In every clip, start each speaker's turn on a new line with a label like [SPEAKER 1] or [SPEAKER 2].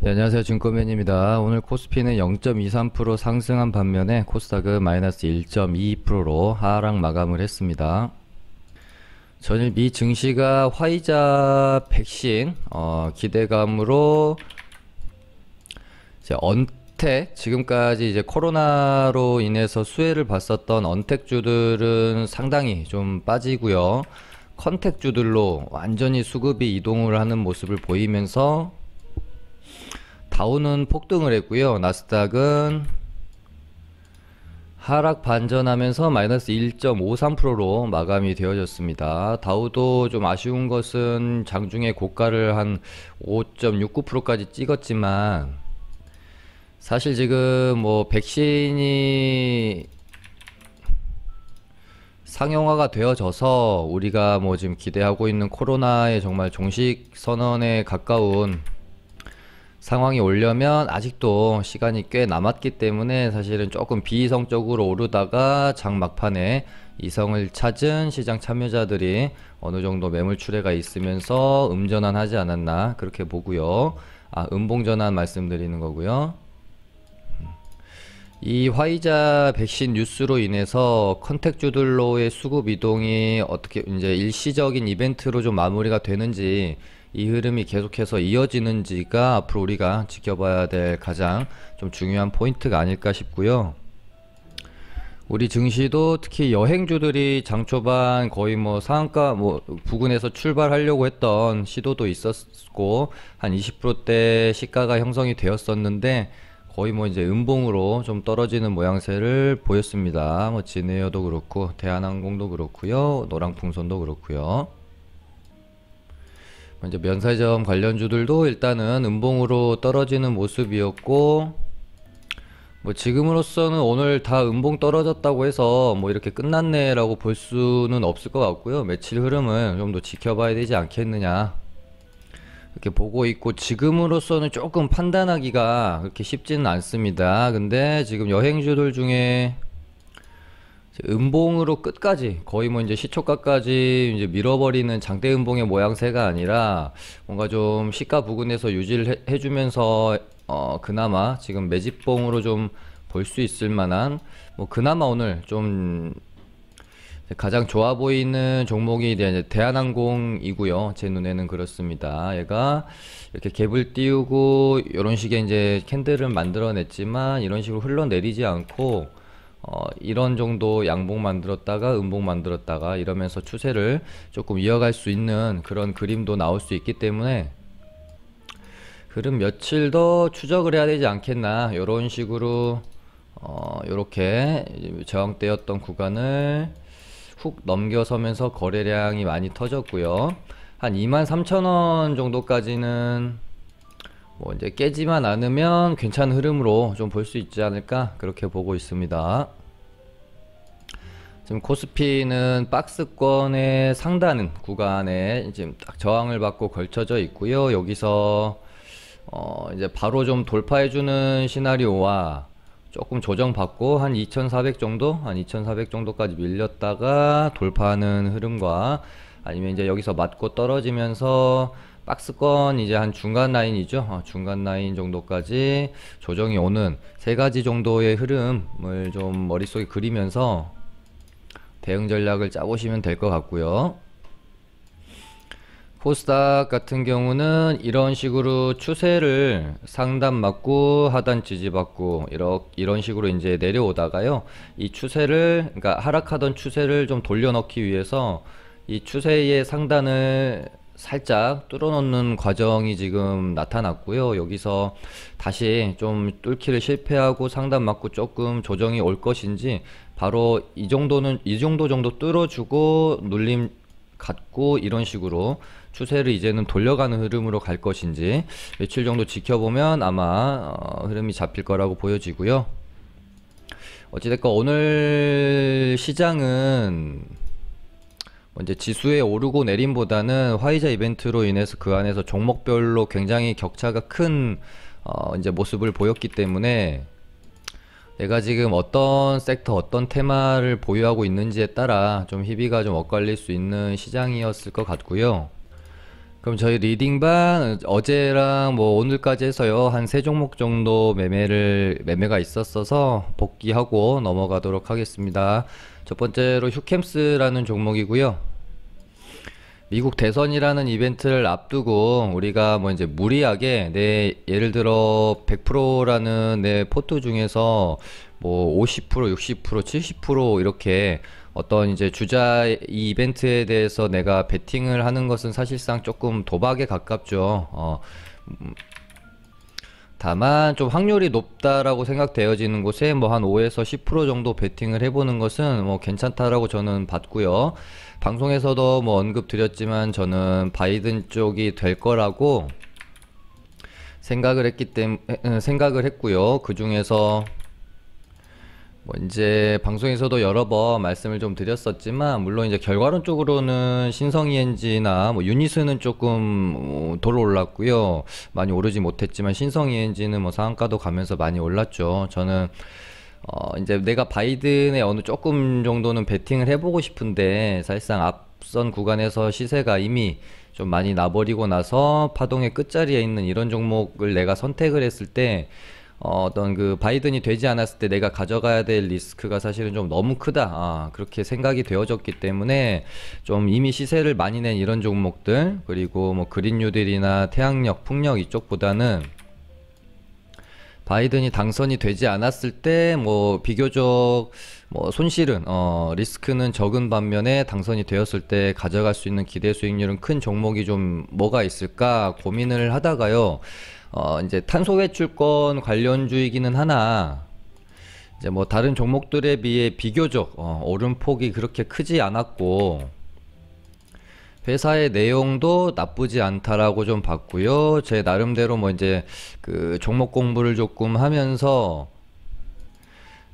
[SPEAKER 1] 네, 안녕하세요. 증권맨입니다. 오늘 코스피는 0.23% 상승한 반면에 코스닥은 마이너스 1.22%로 하락 마감을 했습니다. 전일 미 증시가 화이자 백신 기대감으로 이제 언택, 지금까지 이제 코로나로 인해서 수혜를 봤었던 언택주들은 상당히 좀 빠지고요. 컨택주들로 완전히 수급이 이동을 하는 모습을 보이면서 다우는 폭등을 했고요. 나스닥은 하락 반전하면서 마이너스 1.53%로 마감이 되어졌습니다. 다우도 좀 아쉬운 것은 장중에 고가를 한 5.69%까지 찍었지만 사실 지금 뭐 백신이 상용화가 되어져서 우리가 뭐 지금 기대하고 있는 코로나의 정말 종식 선언에 가까운 상황이 오려면 아직도 시간이 꽤 남았기 때문에 사실은 조금 비이성적으로 오르다가 장 막판에 이성을 찾은 시장 참여자들이 어느 정도 매물 출회가 있으면서 음전환하지 않았나 그렇게 보고요. 음봉전환 말씀드리는 거고요. 이 화이자 백신 뉴스로 인해서 컨택주들로의 수급 이동이 어떻게 이제 일시적인 이벤트로 좀 마무리가 되는지, 이 흐름이 계속해서 이어지는지가 앞으로 우리가 지켜봐야 될 가장 좀 중요한 포인트가 아닐까 싶고요. 우리 증시도 특히 여행주들이 장 초반 거의 뭐 상한가 부근에서 출발하려고 했던 시도도 있었고 한 20%대 시가가 형성이 되었었는데 거의 뭐 이제 음봉으로 좀 떨어지는 모양새를 보였습니다. 뭐 진에어도 그렇고 대한항공도 그렇고요, 노랑풍선도 그렇고요. 이제 면세점 관련주들도 일단은 음봉으로 떨어지는 모습이었고, 뭐 지금으로서는 오늘 다 음봉 떨어졌다고 해서 뭐 이렇게 끝났네 라고 볼 수는 없을 것 같고요. 며칠 흐름은 좀 더 지켜봐야 되지 않겠느냐 이렇게 보고 있고, 지금으로서는 조금 판단하기가 그렇게 쉽지는 않습니다. 근데 지금 여행주들 중에 음봉으로 끝까지 거의 뭐 이제 시초가까지 이제 밀어버리는 장대 음봉의 모양새가 아니라 뭔가 좀 시가 부근에서 유지를 해주면서 그나마 지금 매집봉으로 좀 볼 수 있을 만한, 뭐 그나마 오늘 좀 가장 좋아 보이는 종목이 이제 대한항공이고요. 제 눈에는 그렇습니다. 얘가 이렇게 갭을 띄우고 이런 식의 이제 캔들을 만들어냈지만 이런 식으로 흘러내리지 않고 이런 정도 양봉 만들었다가 음봉 만들었다가 이러면서 추세를 조금 이어갈 수 있는 그런 그림도 나올 수 있기 때문에 흐름 며칠 더 추적을 해야 되지 않겠나, 이런 식으로 이렇게 저항대였던 구간을 훅 넘겨서면서 거래량이 많이 터졌고요. 한 23,000원 정도까지는 뭐 이제 깨지만 않으면 괜찮은 흐름으로 좀 볼 수 있지 않을까 그렇게 보고 있습니다. 지금 코스피는 박스권의 상단 구간에 지금 딱 저항을 받고 걸쳐져 있고요. 여기서 이제 바로 좀 돌파해주는 시나리오와 조금 조정받고 한 2,400 정도, 한 2,400 정도까지 밀렸다가 돌파하는 흐름과, 아니면 이제 여기서 맞고 떨어지면서 박스권 이제 한 중간 라인이죠. 중간 라인 정도까지 조정이 오는 세 가지 정도의 흐름을 좀 머릿속에 그리면서 대응 전략을 짜보시면 될 것 같고요. 코스닥 같은 경우는 이런 식으로 추세를 상단 맞고 하단 지지받고 이런 식으로 이제 내려오다가요, 이 추세를, 그러니까 하락하던 추세를 좀 돌려넣기 위해서 이 추세의 상단을 살짝 뚫어놓는 과정이 지금 나타났고요. 여기서 다시 좀 뚫기를 실패하고 상단 맞고 조금 조정이 올 것인지, 바로 이 정도 정도 뚫어주고 눌림 갖고 이런 식으로 추세를 이제는 돌려가는 흐름으로 갈 것인지 며칠 정도 지켜보면 아마 흐름이 잡힐 거라고 보여지고요. 어찌됐건 오늘 시장은 이제 지수의 오르고 내림보다는 화이자 이벤트로 인해서 그 안에서 종목별로 굉장히 격차가 큰 이제 모습을 보였기 때문에, 내가 지금 어떤 섹터, 어떤 테마를 보유하고 있는지에 따라 좀 희비가 좀 엇갈릴 수 있는 시장이었을 것 같고요. 그럼 저희 리딩방 어제랑 뭐 오늘까지 해서요. 한 세 종목 정도 매매가 있었어서 복귀하고 넘어가도록 하겠습니다. 첫 번째로 휴캠스라는 종목이고요. 미국 대선이라는 이벤트를 앞두고 우리가 뭐 이제 무리하게 내 예를 들어 100%라는 내 포트 중에서 뭐 50%, 60%, 70% 이렇게 어떤 이제 주자 이 이벤트에 대해서 내가 베팅을 하는 것은 사실상 조금 도박에 가깝죠. 다만 좀 확률이 높다라고 생각되어지는 곳에 뭐 한 5에서 10% 정도 베팅을 해보는 것은 뭐 괜찮다라고 저는 봤고요. 방송에서도 뭐 언급 드렸지만 저는 바이든 쪽이 될 거라고 생각을 했고요. 그 중에서 뭐 이제 방송에서도 여러 번 말씀을 좀 드렸었지만 물론 이제 결과론적으로는 신성이엔지나 뭐 유니스는 조금 덜 올랐고요. 많이 오르지 못했지만 신성이엔지는 뭐 상한가도 가면서 많이 올랐죠. 저는 이제 내가 바이든에 어느 조금 정도는 베팅을 해보고 싶은데 사실상 앞선 구간에서 시세가 이미 좀 많이 나버리고 나서 파동의 끝자리에 있는 이런 종목을 내가 선택을 했을 때 어떤 그 바이든이 되지 않았을 때 내가 가져가야 될 리스크가 사실은 좀 너무 크다. 그렇게 생각이 되어졌기 때문에 좀 이미 시세를 많이 낸 이런 종목들 그리고 뭐 그린 뉴딜이나 태양력, 풍력 이쪽보다는 바이든이 당선이 되지 않았을 때 뭐 비교적 뭐 손실은 리스크는 적은 반면에 당선이 되었을 때 가져갈 수 있는 기대 수익률은 큰 종목이 좀 뭐가 있을까 고민을 하다가요. 이제 탄소 배출권 관련주이기는 하나 이제 뭐 다른 종목들에 비해 비교적 오름폭이 그렇게 크지 않았고 회사의 내용도 나쁘지 않다라고 좀 봤고요. 제 나름대로 뭐 이제 그 종목 공부를 조금 하면서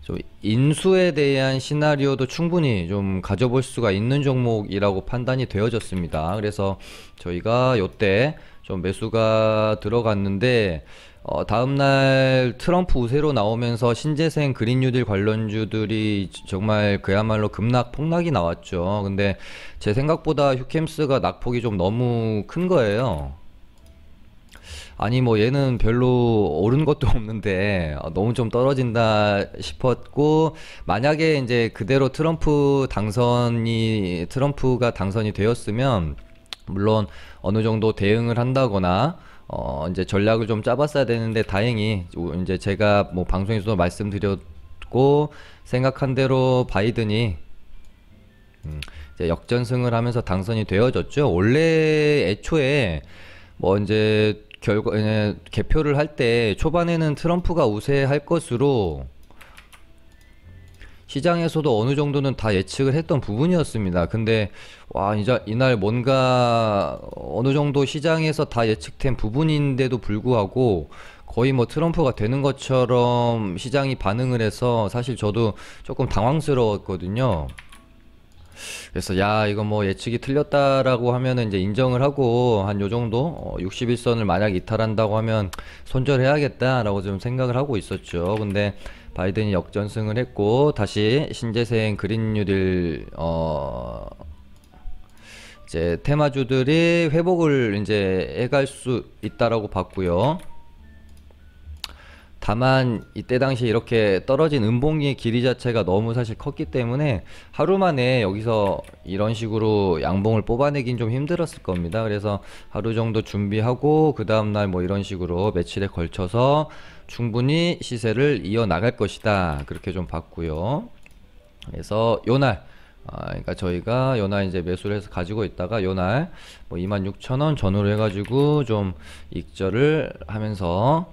[SPEAKER 1] 좀 인수에 대한 시나리오도 충분히 좀 가져볼 수가 있는 종목이라고 판단이 되어졌습니다. 그래서 저희가 요때 좀 매수가 들어갔는데 다음날 트럼프 우세로 나오면서 신재생 그린 뉴딜 관련주들이 정말 그야말로 폭락이 나왔죠. 근데 제 생각보다 휴캠스가 낙폭이 좀 너무 큰 거예요. 아니 뭐 얘는 별로 오른 것도 없는데 너무 좀 떨어진다 싶었고 만약에 이제 그대로 트럼프가 당선이 되었으면 물론 어느 정도 대응을 한다거나 이제 전략을 좀 짜봤어야 되는데 다행히 이제 제가 뭐 방송에서도 말씀드렸고 생각한 대로 바이든이 이제 역전승을 하면서 당선이 되어졌죠. 원래 애초에 뭐 이제 개표를 할 때 초반에는 트럼프가 우세할 것으로 시장에서도 어느 정도는 다 예측을 했던 부분이었습니다. 근데 와 이제 이날 뭔가 어느 정도 시장에서 다 예측된 부분인데도 불구하고 거의 뭐 트럼프가 되는 것처럼 시장이 반응을 해서 사실 저도 조금 당황스러웠거든요. 그래서 야 이거 뭐 예측이 틀렸다라고 하면은 이제 인정을 하고 한 요 정도 61선을 만약 이탈한다고 하면 손절해야겠다라고 좀 생각을 하고 있었죠. 근데 바이든이 역전승을 했고 다시 신재생 그린 뉴딜 이제 테마주들이 회복을 이제 해갈 수 있다라고 봤고요. 다만 이때 당시 이렇게 떨어진 음봉의 길이 자체가 너무 사실 컸기 때문에 하루 만에 여기서 이런 식으로 양봉을 뽑아내긴 좀 힘들었을 겁니다. 그래서 하루 정도 준비하고 그 다음날 뭐 이런 식으로 며칠에 걸쳐서 충분히 시세를 이어나갈 것이다 그렇게 좀 봤고요. 그래서 요날 그러니까 저희가 요날 이제 매수를 해서 가지고 있다가 요날 뭐 26,000원 전후로 해가지고 좀 익절을 하면서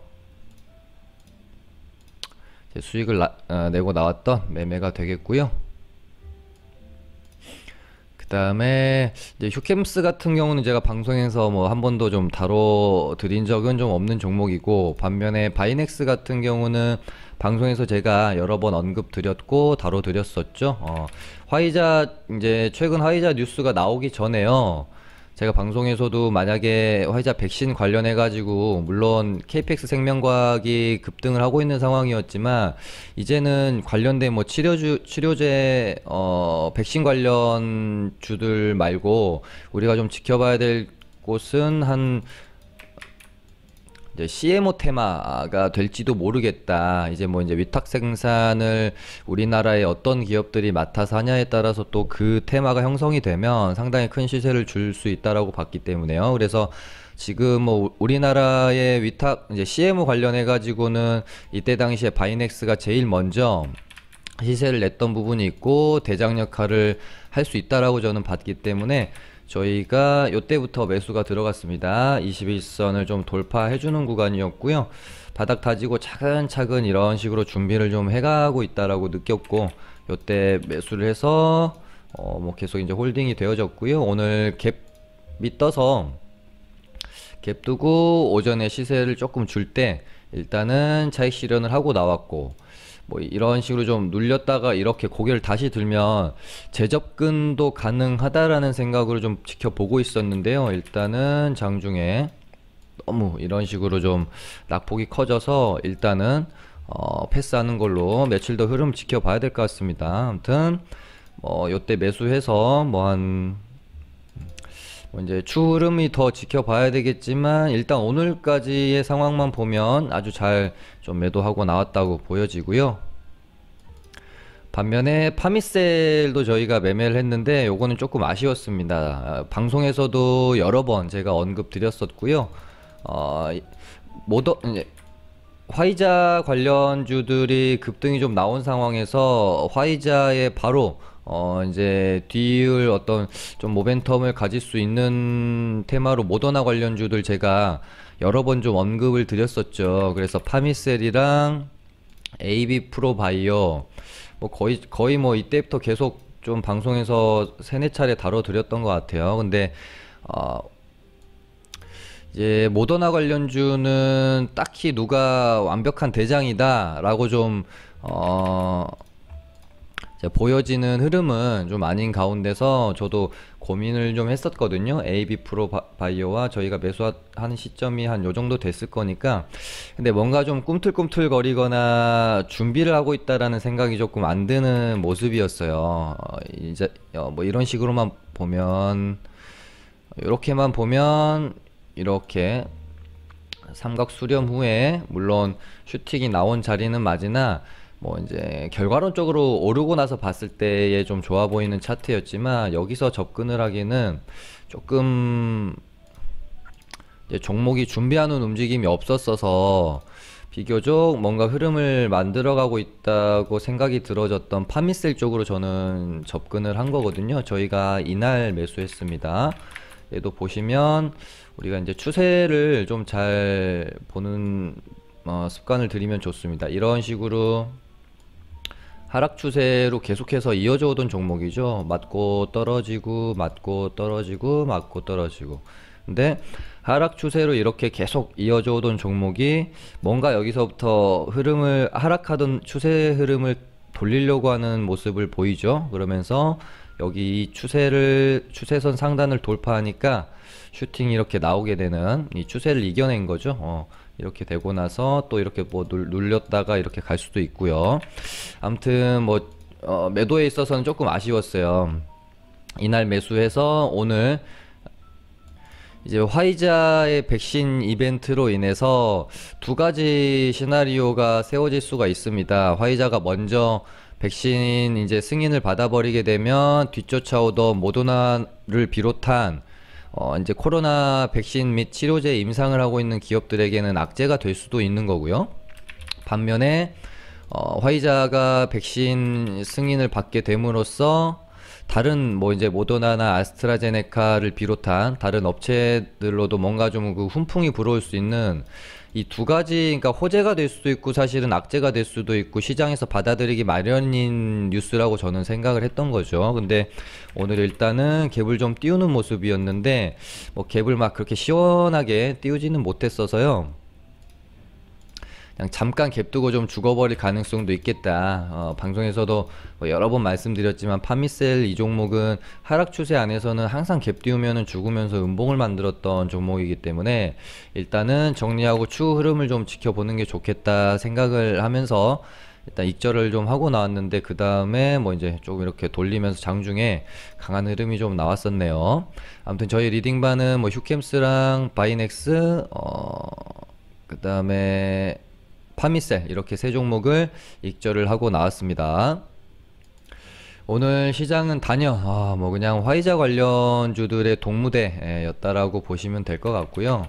[SPEAKER 1] 수익을 내고 나왔던 매매가 되겠고요. 그 다음에 이제 휴캠스 같은 경우는 제가 방송에서 뭐 한 번도 좀 다뤄드린 적은 좀 없는 종목이고 반면에 바이넥스 같은 경우는 방송에서 제가 여러 번 언급 드렸고 다뤄드렸었죠. 이제 최근 화이자 뉴스가 나오기 전에요. 제가 방송에서도 만약에 화이자 백신 관련해 가지고 물론 KPX 생명과학이 급등을 하고 있는 상황이었지만 이제는 관련된 뭐 치료제 백신 관련 주들 말고 우리가 좀 지켜봐야 될 곳은 한 이제 CMO 테마가 될지도 모르겠다. 이제 뭐 이제 위탁 생산을 우리나라의 어떤 기업들이 맡아서 하냐에 따라서 또 그 테마가 형성이 되면 상당히 큰 시세를 줄 수 있다라고 봤기 때문에요. 그래서 지금 뭐 우리나라의 위탁 이제 CMO 관련해 가지고는 이때 당시에 바이넥스가 제일 먼저 시세를 냈던 부분이 있고 대장 역할을 할 수 있다라고 저는 봤기 때문에 저희가 이때부터 매수가 들어갔습니다. 21선을 좀 돌파해주는 구간이었고요. 바닥 다지고 차근차근 이런 식으로 준비를 좀 해가고 있다라고 느꼈고 이때 매수를 해서 뭐 계속 이제 홀딩이 되어졌고요. 오늘 갭이 떠서 갭 두고 오전에 시세를 조금 줄 때 일단은 차익 실현을 하고 나왔고 뭐 이런 식으로 좀 눌렸다가 이렇게 고개를 다시 들면 재접근도 가능하다라는 생각으로 좀 지켜보고 있었는데요. 일단은 장중에 너무 이런 식으로 좀 낙폭이 커져서 일단은 패스하는 걸로 며칠 더 흐름 지켜봐야 될 것 같습니다. 아무튼 요때 매수해서 뭐 이제 추후 흐름이 더 지켜봐야 되겠지만 일단 오늘까지의 상황만 보면 아주 잘 좀 매도하고 나왔다고 보여지고요. 반면에 파미셀도 저희가 매매를 했는데 요거는 조금 아쉬웠습니다. 방송에서도 여러 번 제가 언급 드렸었고요. 이제 화이자 관련주들이 급등이 좀 나온 상황에서 화이자에 바로 이제 뒤을 어떤 좀 모멘텀을 가질 수 있는 테마로 모더나 관련주들 제가 여러 번 좀 언급을 드렸었죠. 그래서 파미셀이랑 AB 프로바이오 뭐 거의 뭐 이때부터 계속 좀 방송에서 세네 차례 다뤄드렸던 것 같아요. 근데 이제 모더나 관련주는 딱히 누가 완벽한 대장이다 라고 좀 이제 보여지는 흐름은 좀 아닌 가운데서 저도 고민을 좀 했었거든요. AB 프로 바이오와 저희가 매수하는 시점이 한 요 정도 됐을 거니까. 근데 뭔가 좀 꿈틀꿈틀 거리거나 준비를 하고 있다라는 생각이 조금 안 드는 모습이었어요. 이제 뭐 이런 식으로만 보면 이렇게만 보면 이렇게 삼각 수렴 후에 물론 슈팅이 나온 자리는 맞으나 뭐 이제 결과론적으로 오르고 나서 봤을 때에 좀 좋아 보이는 차트였지만 여기서 접근을 하기는 조금 이제 종목이 준비하는 움직임이 없었어서 비교적 뭔가 흐름을 만들어가고 있다고 생각이 들어졌던 파미셀 쪽으로 저는 접근을 한 거거든요. 저희가 이날 매수했습니다. 얘도 보시면 우리가 이제 추세를 좀 잘 보는 습관을 들이면 좋습니다. 이런 식으로 하락 추세로 계속해서 이어져 오던 종목이죠. 맞고 떨어지고 맞고 떨어지고 맞고 떨어지고. 근데 하락 추세로 이렇게 계속 이어져 오던 종목이 뭔가 여기서부터 흐름을 하락하던 추세 흐름을 돌리려고 하는 모습을 보이죠. 그러면서 여기 이 추세선 상단을 돌파하니까 슈팅이 이렇게 나오게 되는 이 추세를 이겨낸 거죠. 이렇게 되고 나서 또 이렇게 뭐 눌렸다가 이렇게 갈 수도 있고요. 아무튼 뭐 매도에 있어서는 조금 아쉬웠어요. 이날 매수해서 오늘 이제 화이자의 백신 이벤트로 인해서 두 가지 시나리오가 세워질 수가 있습니다. 화이자가 먼저 백신 이제 승인을 받아버리게 되면 뒤쫓아오던 모더나를 비롯한 이제 코로나 백신 및 치료제 임상을 하고 있는 기업들에게는 악재가 될 수도 있는 거고요. 반면에 화이자가 백신 승인을 받게 됨으로써 다른 뭐 이제 모더나나 아스트라제네카를 비롯한 다른 업체들로도 뭔가 좀 그 훈풍이 불어올 수 있는 이 두 가지, 그러니까 호재가 될 수도 있고 사실은 악재가 될 수도 있고 시장에서 받아들이기 마련인 뉴스라고 저는 생각을 했던 거죠. 근데 오늘 일단은 갭을 좀 띄우는 모습이었는데 뭐 갭을 막 그렇게 시원하게 띄우지는 못했어서요. 그냥 잠깐 갭 두고 좀 죽어버릴 가능성도 있겠다. 방송에서도 뭐 여러 번 말씀드렸지만 파미셀 이 종목은 하락 추세 안에서는 항상 갭 띄우면은 죽으면서 음봉을 만들었던 종목이기 때문에 일단은 정리하고 추후 흐름을 좀 지켜보는 게 좋겠다 생각을 하면서 일단 익절을 좀 하고 나왔는데 그 다음에 뭐 이제 조금 이렇게 돌리면서 장중에 강한 흐름이 좀 나왔었네요. 아무튼 저희 리딩반은 뭐 휴캠스랑 바이넥스 그 다음에 파미셀 이렇게 세 종목을 익절을 하고 나왔습니다. 오늘 시장은 단연 뭐 그냥 화이자 관련주들의 동무대였다라고 보시면 될 것 같고요.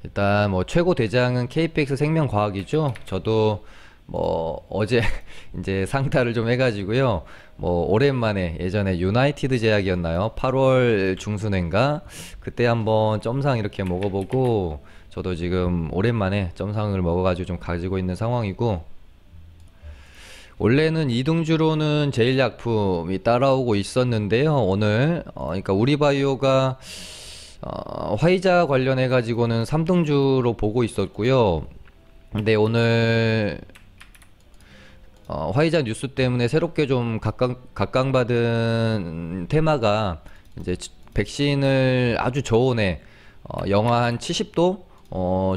[SPEAKER 1] 일단 뭐 최고 대장은 KPX 생명과학이죠. 저도 뭐 어제 이제 상타를 좀 해가지고요. 뭐 오랜만에 예전에 유나이티드 제약이었나요? 8월 중순인가 그때 한번 점상 이렇게 먹어보고 저도 지금 오랜만에 점상을 먹어가지고 좀 가지고 있는 상황이고, 원래는 이등주로는 제일약품이 따라오고 있었는데요. 오늘 그러니까 우리바이오가 화이자 관련해 가지고는 3등주로 보고 있었고요. 근데 오늘 화이자 뉴스 때문에 새롭게 좀 각광받은 테마가 이제 백신을 아주 저온에 영하 한 70도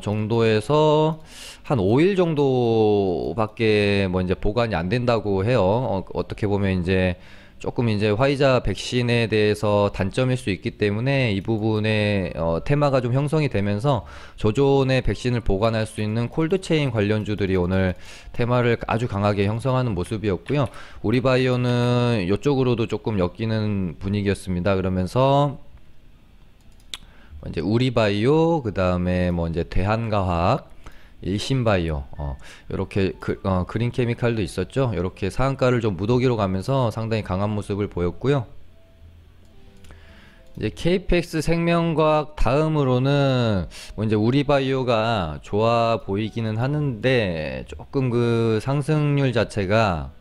[SPEAKER 1] 정도에서 한 5일 정도밖에 뭐 이제 보관이 안 된다고 해요. 어떻게 보면 이제 조금 이제 화이자 백신에 대해서 단점일 수 있기 때문에 이 부분에 테마가 좀 형성이 되면서 저존의 백신을 보관할 수 있는 콜드체인 관련주들이 오늘 테마를 아주 강하게 형성하는 모습이었고요. 우리바이오는 이쪽으로도 조금 엮이는 분위기였습니다. 그러면서 이제 우리바이오, 그 다음에 뭐 이제 대한과학, 일신바이오, 이렇게 그린케미칼도 있었죠. 이렇게 상한가를 좀 무더기로 가면서 상당히 강한 모습을 보였고요. 이제 KPX 생명과학 다음으로는 뭐 이제 우리바이오가 좋아 보이기는 하는데 조금 그 상승률 자체가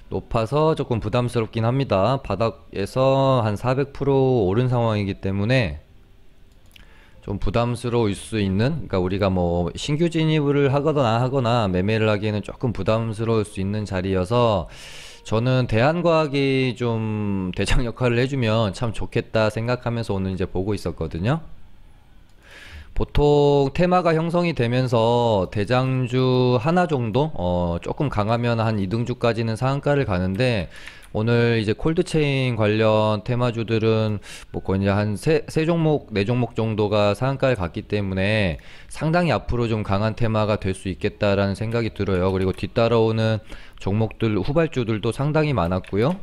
[SPEAKER 1] 높아서 조금 부담스럽긴 합니다. 바닥에서 한 400% 오른 상황이기 때문에 좀 부담스러울 수 있는, 그러니까 우리가 뭐 신규 진입을 하거나 매매를 하기에는 조금 부담스러울 수 있는 자리여서 저는 대한과학이 좀 대장 역할을 해주면 참 좋겠다 생각하면서 오늘 이제 보고 있었거든요. 보통 테마가 형성이 되면서 대장주 하나 정도 조금 강하면 한 2등주까지는 상한가를 가는데, 오늘 이제 콜드체인 관련 테마주들은 뭐 거의 이제 한 세 종목, 네 종목 정도가 상한가를 갔기 때문에 상당히 앞으로 좀 강한 테마가 될 수 있겠다라는 생각이 들어요. 그리고 뒤따라오는 종목들, 후발주들도 상당히 많았고요.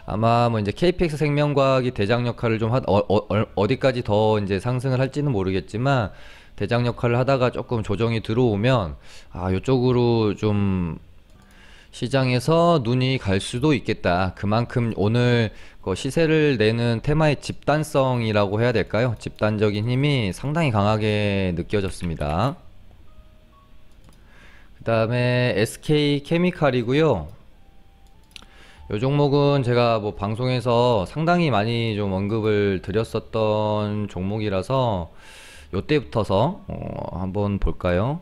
[SPEAKER 1] 아마 뭐 이제 KPX 생명과학이 대장 역할을 좀 어디까지 더 이제 상승을 할지는 모르겠지만 대장 역할을 하다가 조금 조정이 들어오면 이쪽으로 좀 시장에서 눈이 갈 수도 있겠다. 그만큼 오늘 시세를 내는 테마의 집단성이라고 해야 될까요? 집단적인 힘이 상당히 강하게 느껴졌습니다. 그 다음에 SK케미칼이고요. 이 종목은 제가 뭐 방송에서 상당히 많이 좀 언급을 드렸었던 종목이라서 요때부터서 한번 볼까요?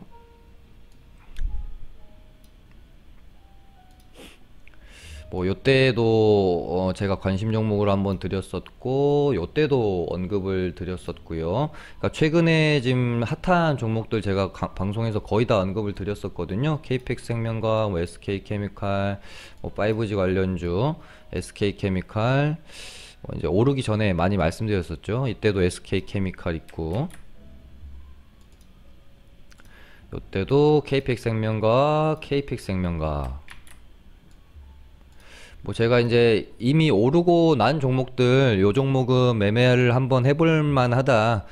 [SPEAKER 1] 뭐 요때도 제가 관심 종목으로 한번 드렸었고, 요때도 언급을 드렸었고요. 그러니까 최근에 지금 핫한 종목들 제가 방송에서 거의 다 언급을 드렸었거든요. KPX 생명과 뭐 SK케미칼, 뭐 5G 관련주, SK케미칼, 뭐 이제 오르기 전에 많이 말씀드렸었죠. 이때도 SK케미칼 있고, 요때도 KPX 생명과 KPX 생명과, 뭐 제가 이제 이미 오르고 난 종목들, 요 종목은 매매를 한번 해볼 만하다,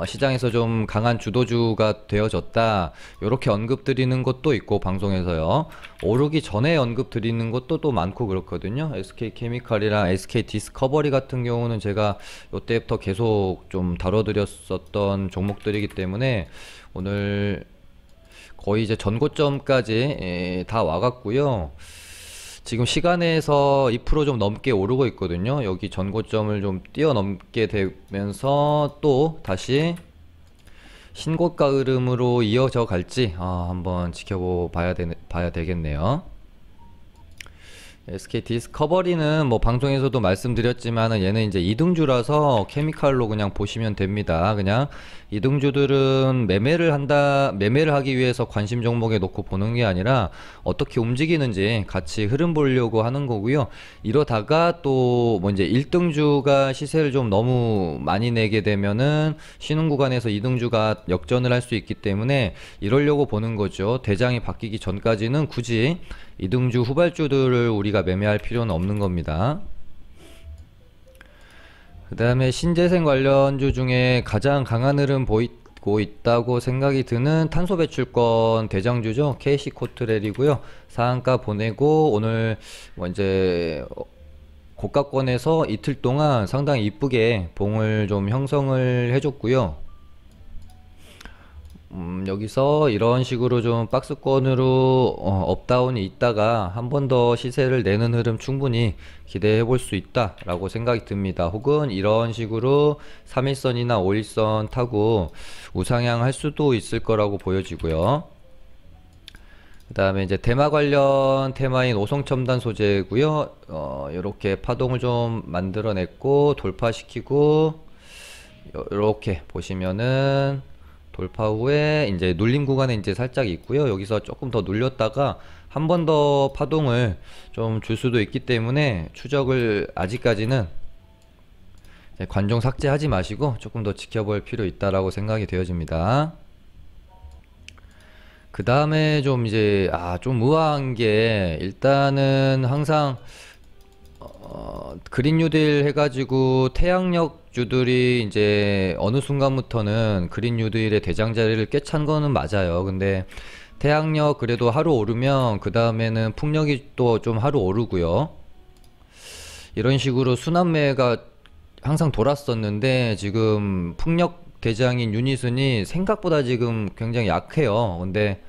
[SPEAKER 1] 시장에서 좀 강한 주도주가 되어졌다, 요렇게 언급 드리는 것도 있고, 방송에서요 오르기 전에 언급 드리는 것도 또 많고 그렇거든요. SK케미칼이랑 SK디스커버리 같은 경우는 제가 요때부터 계속 좀 다뤄드렸었던 종목들이기 때문에 오늘 거의 이제 전고점까지 다 와갔고요. 지금 시간에서 2% 좀 넘게 오르고 있거든요. 여기 전고점을 좀 뛰어넘게 되면서 또 다시 신고가 흐름으로 이어져 갈지 한번 봐야 되겠네요. SK 디스커버리는 뭐 방송에서도 말씀드렸지만은 얘는 이제 이등주라서 케미칼로 그냥 보시면 됩니다. 그냥 이등주들은 매매를 하기 위해서 관심 종목에 놓고 보는 게 아니라 어떻게 움직이는지 같이 흐름 보려고 하는 거고요. 이러다가 또 뭐 이제 1등주가 시세를 좀 너무 많이 내게 되면은 쉬는 구간에서 2등주가 역전을 할 수 있기 때문에 이러려고 보는 거죠. 대장이 바뀌기 전까지는 굳이 이등주 후발주들을 우리가 매매할 필요는 없는 겁니다. 그 다음에 신재생 관련주 중에 가장 강한 흐름 보이고 있다고 생각이 드는 탄소 배출권 대장주죠. KC코트렐이고요. 상한가 보내고 오늘 뭐 이제 고가권에서 이틀 동안 상당히 이쁘게 봉을 좀 형성을 해줬고요. 여기서 이런 식으로 좀 박스권으로 업다운이 있다가 한 번 더 시세를 내는 흐름 충분히 기대해 볼 수 있다 라고 생각이 듭니다. 혹은 이런 식으로 3일선이나 5일선 타고 우상향 할 수도 있을 거라고 보여지고요. 그 다음에 이제 테마 관련 테마인 오송첨단 소재고요. 이렇게 파동을 좀 만들어냈고 돌파시키고 이렇게 보시면은 돌파 후에 이제 눌림 구간에 이제 살짝 있고요. 여기서 조금 더 눌렸다가 한 번 더 파동을 좀 줄 수도 있기 때문에 추적을 아직까지는 관종 삭제하지 마시고 조금 더 지켜볼 필요 있다라고 생각이 되어집니다. 그 다음에 좀 이제 좀 우아한 게 일단은 항상 그린 뉴딜 해가지고 태양력 주들이 이제 어느 순간부터는 그린 뉴딜의 대장 자리를 꿰찬 거는 맞아요. 근데 태양력 그래도 하루 오르면 그 다음에는 풍력이 또 좀 하루 오르고요. 이런 식으로 순환매가 항상 돌았었는데 지금 풍력 대장인 유니슨이 생각보다 지금 굉장히 약해요. 근데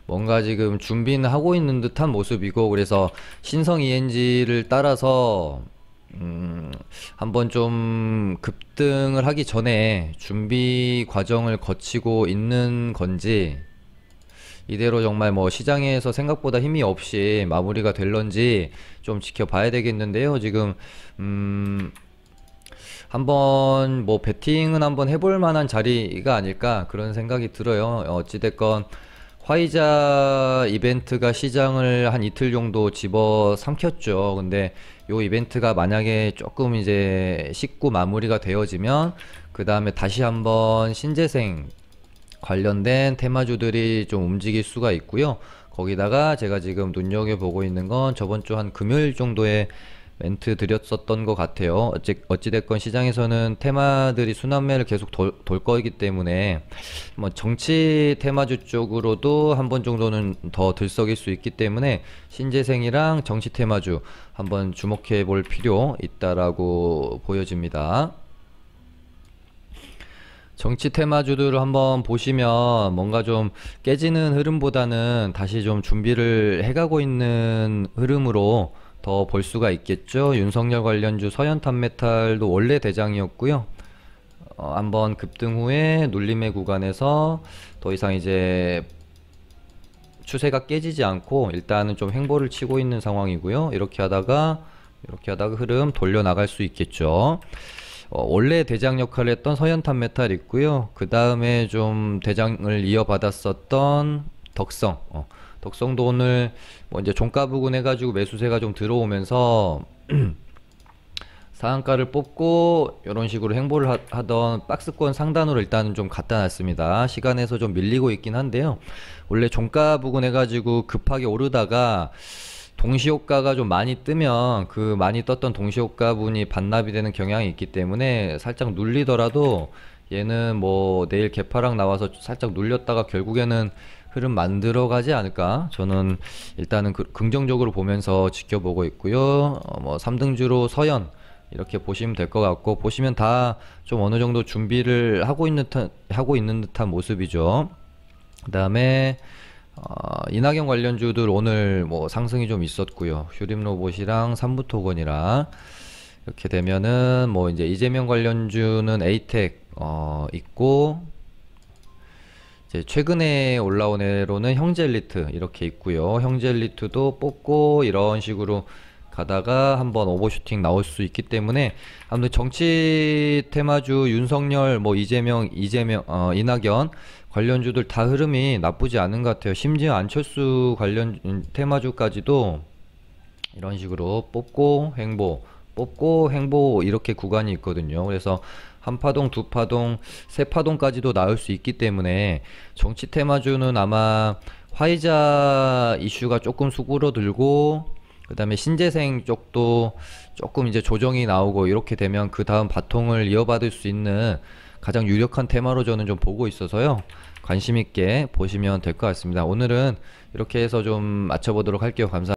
[SPEAKER 1] 뭔가 지금 준비는 하고 있는 듯한 모습이고, 그래서 신성 ENG를 따라서 한번 좀 급등을 하기 전에 준비 과정을 거치고 있는 건지, 이대로 정말 뭐 시장에서 생각보다 힘이 없이 마무리가 될런지 좀 지켜봐야 되겠는데요. 지금 한번 뭐 배팅은 한번 해볼 만한 자리가 아닐까 그런 생각이 들어요. 어찌됐건 화이자 이벤트가 시장을 한 이틀 정도 집어 삼켰죠. 근데 요 이벤트가 만약에 조금 이제 식고 마무리가 되어지면 그 다음에 다시 한번 신재생 관련된 테마주들이 좀 움직일 수가 있고요. 거기다가 제가 지금 눈여겨보고 있는 건 저번 주 한 금요일 정도에 멘트 드렸었던 것 같아요. 어찌됐건 시장에서는 테마들이 순환매를 계속 돌 거이기 때문에 뭐 정치 테마주 쪽으로도 한 번 정도는 더 들썩일 수 있기 때문에 신재생이랑 정치 테마주 한번 주목해 볼 필요 있다라고 보여집니다. 정치 테마주들을 한번 보시면 뭔가 좀 깨지는 흐름보다는 다시 좀 준비를 해가고 있는 흐름으로 더 볼 수가 있겠죠. 윤석열 관련주 서현탄메탈도 원래 대장이었고요. 한번 급등 후에 눌림의 구간에서 더 이상 이제 추세가 깨지지 않고 일단은 좀 횡보를 치고 있는 상황이고요. 이렇게 하다가 흐름 돌려 나갈 수 있겠죠. 원래 대장 역할을 했던 서현탄 메탈 있고요. 그 다음에 좀 대장을 이어받았었던 덕성. 덕성도 오늘 뭐 이제 종가 부근 해가지고 매수세가 좀 들어오면서 상한가를 뽑고 이런 식으로 행보를 하던 박스권 상단으로 일단은 좀 갖다 놨습니다. 시간에서 좀 밀리고 있긴 한데요. 원래 종가 부근 해가지고 급하게 오르다가 동시효과가 좀 많이 뜨면 그 많이 떴던 동시효과분이 반납이 되는 경향이 있기 때문에 살짝 눌리더라도 얘는 뭐 내일 개파락 나와서 살짝 눌렸다가 결국에는 흐름 만들어 가지 않을까, 저는 일단은 긍정적으로 보면서 지켜보고 있고요. 뭐 3등주로 서현 이렇게 보시면 될 것 같고, 보시면 다 좀 어느 정도 준비를 하고 있는 듯한 모습이죠. 그 다음에 이낙연 관련주들 오늘 뭐 상승이 좀 있었고요. 휴림로봇이랑 삼부토건이랑 이렇게 되면은 뭐 이제 이재명 관련주는 에이텍 있고, 이제 최근에 올라온 애로는 형제 엘리트 이렇게 있고요. 형제 엘리트도 뽑고 이런 식으로 가다가 한번 오버슈팅 나올 수 있기 때문에 아무튼 정치 테마주 윤석열, 뭐 이낙연 관련주들 다 흐름이 나쁘지 않은 것 같아요. 심지어 안철수 관련 테마주까지도 이런 식으로 뽑고 횡보, 뽑고 횡보 이렇게 구간이 있거든요. 그래서 한 파동, 두 파동, 세 파동까지도 나올 수 있기 때문에 정치 테마주는 아마 화이자 이슈가 조금 수그러들고 그다음에 신재생 쪽도 조금 이제 조정이 나오고 이렇게 되면 그 다음 바통을 이어받을 수 있는 가장 유력한 테마로 저는 좀 보고 있어서요. 관심 있게 보시면 될 것 같습니다. 오늘은 이렇게 해서 좀 맞춰보도록 할게요. 감사합니다.